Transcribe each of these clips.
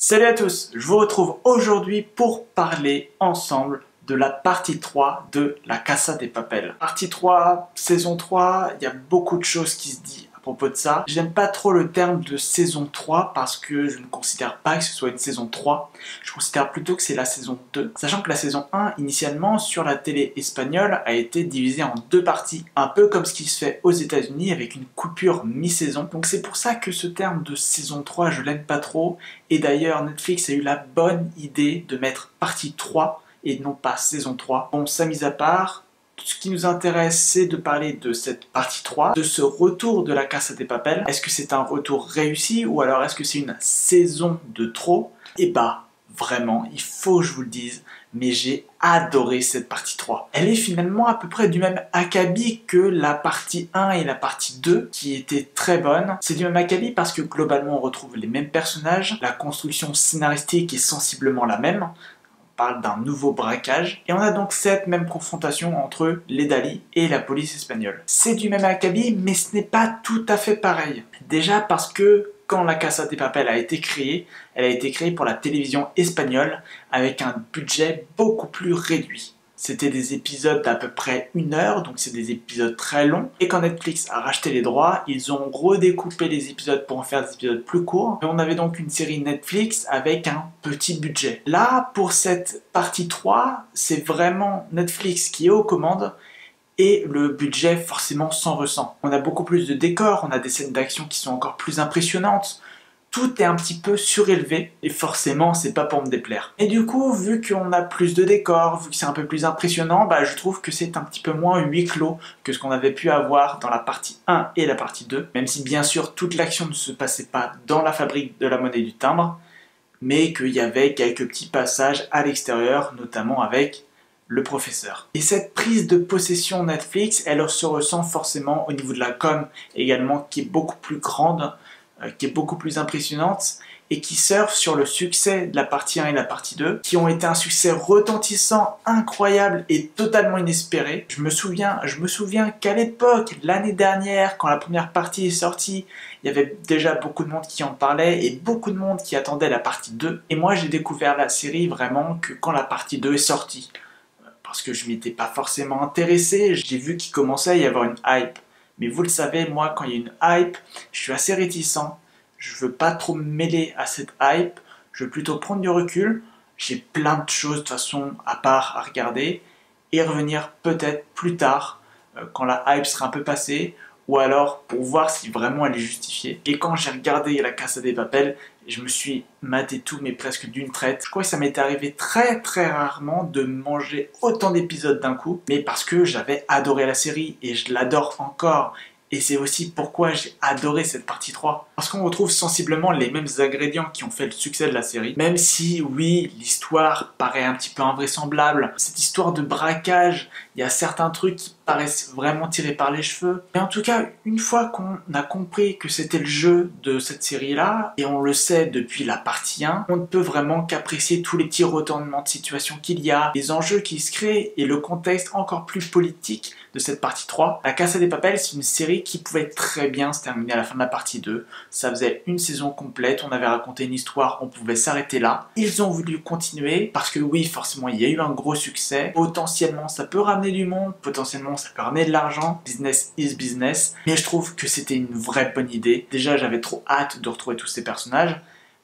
Salut à tous, je vous retrouve aujourd'hui pour parler ensemble de la partie 3 de La Casa de Papel. Partie 3, saison 3, il y a beaucoup de choses qui se disent à propos de ça. J'aime pas trop le terme de saison 3 parce que je ne considère pas que ce soit une saison 3. Je considère plutôt que c'est la saison 2. Sachant que la saison 1, initialement, sur la télé espagnole, a été divisée en deux parties. Un peu comme ce qui se fait aux États-Unis avec une coupure mi-saison. Donc c'est pour ça que ce terme de saison 3, je l'aime pas trop. Et d'ailleurs, Netflix a eu la bonne idée de mettre partie 3 et non pas saison 3. Bon, ça mis à part, ce qui nous intéresse, c'est de parler de cette partie 3, de ce retour de La Casa de Papel. Est-ce que c'est un retour réussi ou alors est-ce que c'est une saison de trop? Et bah, vraiment, il faut que je vous le dise, mais j'ai adoré cette partie 3. Elle est finalement à peu près du même acabit que la partie 1 et la partie 2, qui étaient très bonnes. C'est du même acabit parce que globalement on retrouve les mêmes personnages, la construction scénaristique est sensiblement la même, parle d'un nouveau braquage, et on a donc cette même confrontation entre les Dali et la police espagnole. C'est du même acabit, mais ce n'est pas tout à fait pareil. Déjà parce que quand La Casa de Papel a été créée, elle a été créée pour la télévision espagnole avec un budget beaucoup plus réduit. C'était des épisodes d'à peu près 1 heure, donc c'est des épisodes très longs. Et quand Netflix a racheté les droits, ils ont redécoupé les épisodes pour en faire des épisodes plus courts. Et on avait donc une série Netflix avec un petit budget. Là, pour cette partie 3, c'est vraiment Netflix qui est aux commandes et le budget forcément s'en ressent. On a beaucoup plus de décors, on a des scènes d'action qui sont encore plus impressionnantes. Tout est un petit peu surélevé, et forcément, c'est pas pour me déplaire. Et du coup, vu qu'on a plus de décors, vu que c'est un peu plus impressionnant, bah, je trouve que c'est un petit peu moins huis clos que ce qu'on avait pu avoir dans la partie 1 et la partie 2, même si bien sûr, toute l'action ne se passait pas dans la fabrique de la monnaie du timbre, mais qu'il y avait quelques petits passages à l'extérieur, notamment avec le professeur. Et cette prise de possession Netflix, elle se ressent forcément au niveau de la com également, qui est beaucoup plus grande, qui est beaucoup plus impressionnante et qui surfe sur le succès de la partie 1 et la partie 2, qui ont été un succès retentissant, incroyable et totalement inespéré. Je me souviens qu'à l'époque, l'année dernière, quand la première partie est sortie, il y avait déjà beaucoup de monde qui en parlait et beaucoup de monde qui attendait la partie 2. Et moi, j'ai découvert la série vraiment que quand la partie 2 est sortie. Parce que je m'y étais pas forcément intéressé, j'ai vu qu'il commençait à y avoir une hype. Mais vous le savez, moi, quand il y a une hype, je suis assez réticent. Je veux pas trop me mêler à cette hype. Je veux plutôt prendre du recul. J'ai plein de choses, de toute façon, à part à regarder. Et revenir peut-être plus tard, quand la hype sera un peu passée. Ou alors pour voir si vraiment elle est justifiée. Et quand j'ai regardé La Casa de Papel, je me suis maté tout, mais presque d'une traite. Je crois que ça m'était arrivé très rarement de manger autant d'épisodes d'un coup, mais parce que j'avais adoré la série et je l'adore encore. Et c'est aussi pourquoi j'ai adoré cette partie 3. Parce qu'on retrouve sensiblement les mêmes ingrédients qui ont fait le succès de la série. Même si, oui, l'histoire paraît un petit peu invraisemblable. Cette histoire de braquage, il y a certains trucs qui paraissent vraiment tirés par les cheveux. Mais en tout cas, une fois qu'on a compris que c'était le jeu de cette série-là, et on le sait depuis la partie 1, on ne peut vraiment qu'apprécier tous les petits retournements de situation qu'il y a, les enjeux qui se créent et le contexte encore plus politique de cette partie 3. La Casa de Papel, c'est une série qui pouvait très bien se terminer à la fin de la partie 2. Ça faisait une saison complète, on avait raconté une histoire, on pouvait s'arrêter là. Ils ont voulu continuer parce que oui, forcément, il y a eu un gros succès. Potentiellement, ça peut ramener du monde, potentiellement, ça peut ramener de l'argent. Business is business. Mais je trouve que c'était une vraie bonne idée. Déjà, j'avais trop hâte de retrouver tous ces personnages.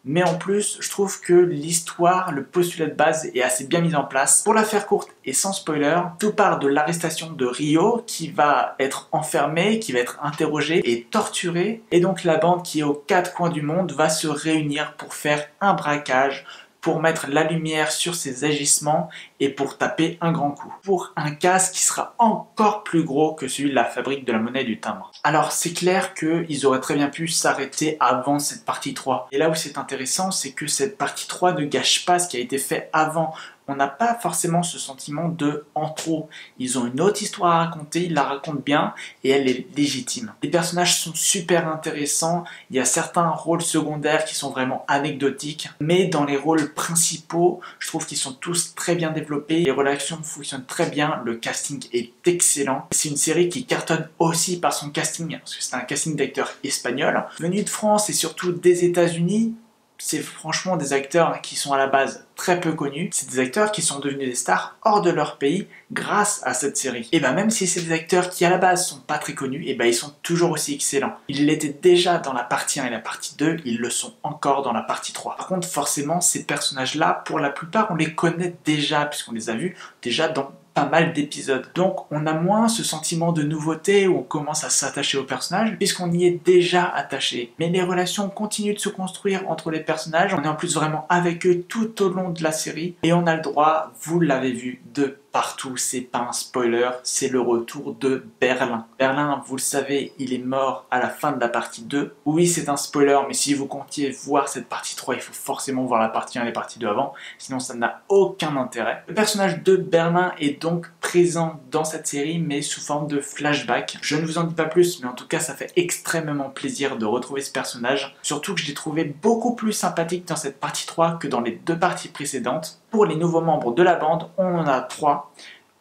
Mais en plus, je trouve que l'histoire, le postulat de base est assez bien mis en place. Pour la faire courte et sans spoiler, tout part de l'arrestation de Rio qui va être enfermé, qui va être interrogé et torturé. Et donc la bande qui est aux 4 coins du monde va se réunir pour faire un braquage, pour mettre la lumière sur ses agissements et pour taper un grand coup. Pour un casse qui sera encore plus gros que celui de la fabrique de la monnaie du timbre. Alors c'est clair qu'ils auraient très bien pu s'arrêter avant cette partie 3. Et là où c'est intéressant, c'est que cette partie 3 ne gâche pas ce qui a été fait avant. On n'a pas forcément ce sentiment de en trop. Ils ont une autre histoire à raconter, ils la racontent bien et elle est légitime. Les personnages sont super intéressants, il y a certains rôles secondaires qui sont vraiment anecdotiques, mais dans les rôles principaux, je trouve qu'ils sont tous très bien développés, les relations fonctionnent très bien, le casting est excellent. C'est une série qui cartonne aussi par son casting, parce que c'est un casting d'acteurs espagnols, venus de France et surtout des États-Unis. c'est franchement des acteurs qui sont à la base très peu connus. C'est des acteurs qui sont devenus des stars hors de leur pays grâce à cette série. Et même si c'est des acteurs qui à la base sont pas très connus, ils sont toujours aussi excellents. Ils l'étaient déjà dans la partie 1 et la partie 2, ils le sont encore dans la partie 3. Par contre, forcément, ces personnages-là, pour la plupart, on les connaît déjà, puisqu'on les a vus déjà dans pas mal d'épisodes. Donc on a moins ce sentiment de nouveauté où on commence à s'attacher aux personnages puisqu'on y est déjà attaché. Mais les relations continuent de se construire entre les personnages, on est en plus vraiment avec eux tout au long de la série et on a le droit, vous l'avez vu, de partout, c'est pas un spoiler, c'est le retour de Berlin. Berlin, vous le savez, il est mort à la fin de la partie 2. Oui, c'est un spoiler, mais si vous comptiez voir cette partie 3, il faut forcément voir la partie 1 et la partie 2 avant, sinon ça n'a aucun intérêt. Le personnage de Berlin est donc présent dans cette série, mais sous forme de flashback. Je ne vous en dis pas plus, mais en tout cas, ça fait extrêmement plaisir de retrouver ce personnage, surtout que je l'ai trouvé beaucoup plus sympathique dans cette partie 3 que dans les 2 parties précédentes. Pour les nouveaux membres de la bande, on en a 3.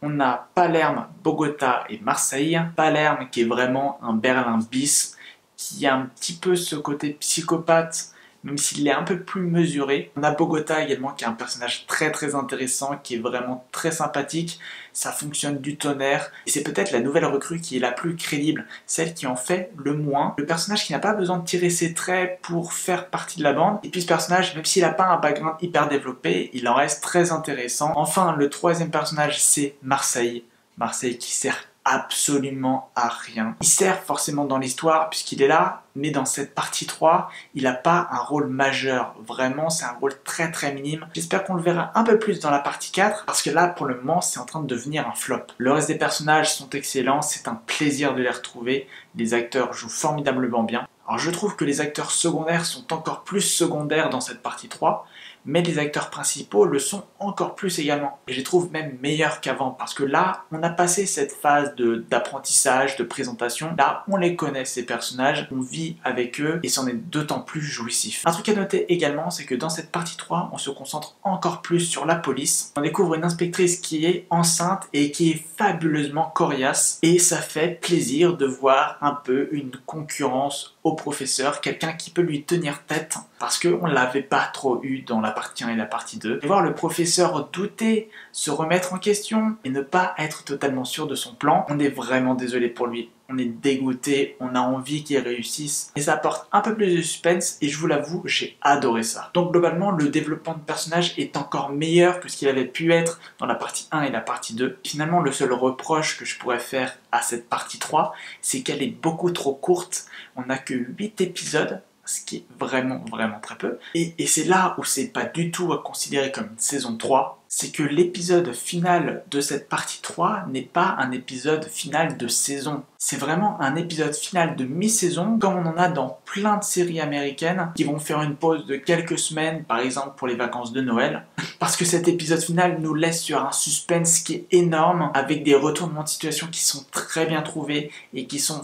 On a Palerme, Bogota et Marseille. Palerme qui est vraiment un Berlin bis, qui a un petit peu ce côté psychopathe, même s'il est un peu plus mesuré. On a Bogota également qui est un personnage très intéressant, qui est vraiment très sympathique. Ça fonctionne du tonnerre. Et c'est peut-être la nouvelle recrue qui est la plus crédible, celle qui en fait le moins. Le personnage qui n'a pas besoin de tirer ses traits pour faire partie de la bande. Et puis ce personnage, même s'il n'a pas un background hyper développé, il en reste très intéressant. Enfin, le troisième personnage, c'est Marseille. Marseille qui sert absolument à rien. Il sert forcément dans l'histoire puisqu'il est là, mais dans cette partie 3, il n'a pas un rôle majeur. Vraiment, c'est un rôle très minime. J'espère qu'on le verra un peu plus dans la partie 4 parce que là, pour le moment, c'est en train de devenir un flop. Le reste des personnages sont excellents, c'est un plaisir de les retrouver. Les acteurs jouent formidablement bien. Alors je trouve que les acteurs secondaires sont encore plus secondaires dans cette partie 3, mais les acteurs principaux le sont encore plus également. Et je les trouve même meilleurs qu'avant, parce que là, on a passé cette phase d'apprentissage, de présentation. Là, on les connaît, ces personnages, on vit avec eux, et c'en est d'autant plus jouissif. Un truc à noter également, c'est que dans cette partie 3, on se concentre encore plus sur la police. On découvre une inspectrice qui est enceinte et qui est fabuleusement coriace, et ça fait plaisir de voir un peu une concurrence au professeur, quelqu'un qui peut lui tenir tête, parce qu'on ne l'avait pas trop eu dans la partie 1 et la partie 2. Et voir le professeur douter, se remettre en question, et ne pas être totalement sûr de son plan, on est vraiment désolé pour lui. On est dégoûté, on a envie qu'il réussisse, et ça apporte un peu plus de suspense, et je vous l'avoue, j'ai adoré ça. Donc globalement, le développement de personnage est encore meilleur que ce qu'il avait pu être dans la partie 1 et la partie 2. Finalement, le seul reproche que je pourrais faire à cette partie 3, c'est qu'elle est beaucoup trop courte. On n'a que 8 épisodes, ce qui est vraiment très peu. Et c'est là où c'est pas du tout à considérer comme une saison 3, c'est que l'épisode final de cette partie 3 n'est pas un épisode final de saison. C'est vraiment un épisode final de mi-saison, comme on en a dans plein de séries américaines qui vont faire une pause de quelques semaines, par exemple pour les vacances de Noël. Parce que cet épisode final nous laisse sur un suspense qui est énorme, avec des retournements de situation qui sont très bien trouvés et qui sont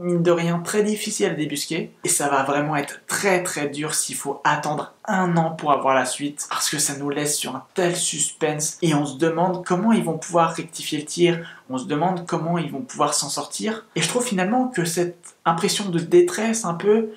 mine de rien très difficile à débusquer, et ça va vraiment être très dur s'il faut attendre 1 an pour avoir la suite, parce que ça nous laisse sur un tel suspense, et on se demande comment ils vont pouvoir rectifier le tir, on se demande comment ils vont pouvoir s'en sortir, et je trouve finalement que cette impression de détresse un peu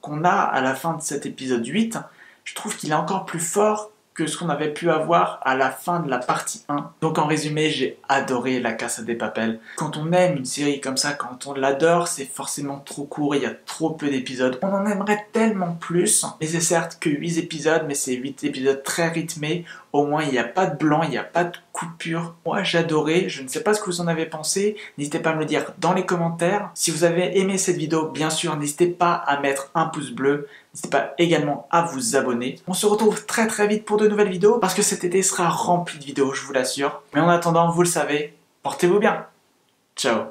qu'on a à la fin de cet épisode 8, je trouve qu'il est encore plus fort que ce qu'on avait pu avoir à la fin de la partie 1. Donc en résumé, j'ai adoré La Casa de Papel. Quand on aime une série comme ça, quand on l'adore, c'est forcément trop court, il y a trop peu d'épisodes. On en aimerait tellement plus, mais c'est certes que 8 épisodes, mais c'est 8 épisodes très rythmés. Au moins, il n'y a pas de blanc, il n'y a pas de coupure. Moi, j'adorais, je ne sais pas ce que vous en avez pensé, n'hésitez pas à me le dire dans les commentaires. Si vous avez aimé cette vidéo, bien sûr, n'hésitez pas à mettre un pouce bleu. N'hésitez pas également à vous abonner. On se retrouve très vite pour de nouvelles vidéos, parce que cet été sera rempli de vidéos, je vous l'assure. Mais en attendant, vous le savez, portez-vous bien. Ciao.